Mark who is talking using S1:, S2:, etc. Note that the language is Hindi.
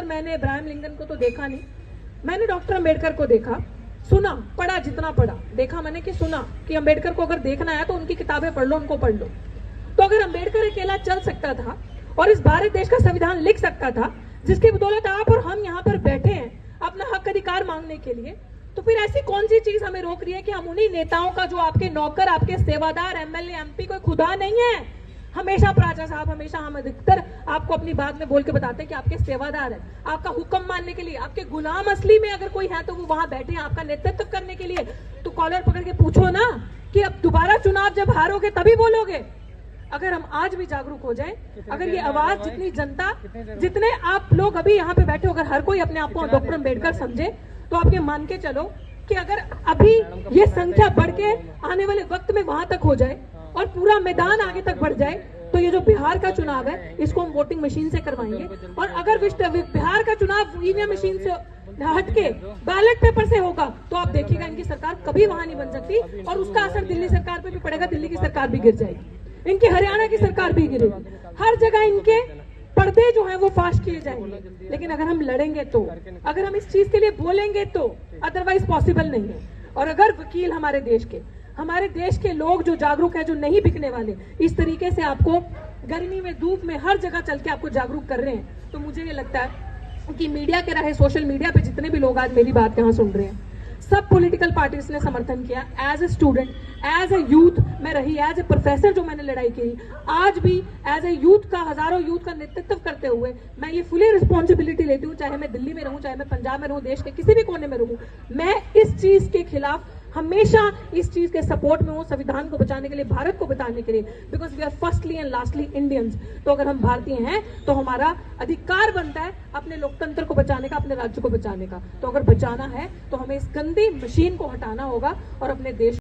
S1: मैंने इब्राहिम लिंकन को तो देखा नहीं, मैंने डॉक्टर अंबेडकर को देखा, सुना, पढ़ा, जितना पढ़ा, देखा मैंने कि सुना कि अंबेडकर को अगर देखना है तो उनकी किताबें पढ़ लो, उनको पढ़ लो। तो अगर अंबेडकर अकेला चल सकता था और इस भारत देश का संविधान लिख सकता था, जिसकी बदौलत आप और हम यहाँ पर बैठे हैं अपना हक अधिकार मांगने के लिए, तो फिर ऐसी कौन सी चीज हमें रोक रही है कि हम उन्हीं नेताओं का, जो आपके नौकर, आपके सेवादार, एमएलए, एमपी, कोई खुदा नहीं है। हमेशा प्राचा साहब, हमेशा हम अधिकतर आपको अपनी बात में बोल के बताते हैं कि आपके सेवादार है, आपका हुक्म मानने के लिए, आपके गुलाम असली में अगर कोई है तो वो वहां बैठे हैं आपका नेतृत्व करने के लिए। तो कॉलर पकड़ के पूछो ना कि अब दोबारा चुनाव जब हारोगे तभी बोलोगे। अगर हम आज भी जागरूक हो जाए, अगर ये आवाज जितनी जनता, जितने आप लोग अभी यहाँ पे बैठे हो, अगर हर कोई अपने आप को डॉक्टर अंबेडकर समझे, तो आप ये मान के चलो कि अगर अभी ये संख्या बढ़ के आने वाले वक्त में वहां तक हो जाए और पूरा मैदान आगे तक बढ़ जाए, तो ये जो बिहार का चुनाव है इसको हम वोटिंग मशीन से करवाएंगे। और अगर बिहार का चुनाव ईवीएम मशीन से हटके बैलेट पेपर से होगा तो आप देखिएगा इनकी सरकार कभी वहां नहीं बन सकती, और उसका असर दिल्ली सरकार पे भी पड़ेगा, दिल्ली की सरकार भी गिर जाएगी, इनकी हरियाणा की सरकार भी गिरेगी, हर जगह इनके पर्दे जो है वो फाश किए जाएंगे। लेकिन अगर हम लड़ेंगे तो, अगर हम इस चीज के लिए बोलेंगे तो, अदरवाइज पॉसिबल नहीं है। और अगर वकील हमारे देश के लोग जो जागरूक है, जो नहीं बिकने वाले, इस तरीके से आपको गर्मी में, धूप में, हर जगह चल के आपको जागरूक कर रहे हैं, तो मुझे ये लगता है कि मीडिया के रहे, सोशल मीडिया पे जितने भी लोग आज मेरी बात यहाँ सुन रहे हैं, सब पॉलिटिकल पार्टीज ने समर्थन किया। As a student, as a youth मैं रही, एज ए प्रोफेसर जो मैंने लड़ाई की, आज भी एज ए यूथ का, हजारों यूथ का नेतृत्व करते हुए मैं ये फुली रिस्पॉन्सिबिलिटी लेती हूँ, चाहे मैं दिल्ली में रहूं, चाहे मैं पंजाब में रहूं, देश के किसी भी कोने में रहूं, मैं इस चीज के खिलाफ हमेशा, इस चीज के सपोर्ट में हूं, संविधान को बचाने के लिए, भारत को बचाने के लिए, because we are firstly and lastly Indians. तो अगर हम भारतीय हैं तो हमारा अधिकार बनता है अपने लोकतंत्र को बचाने का, अपने राज्य को बचाने का। तो अगर बचाना है तो हमें इस गंदी मशीन को हटाना होगा और अपने देश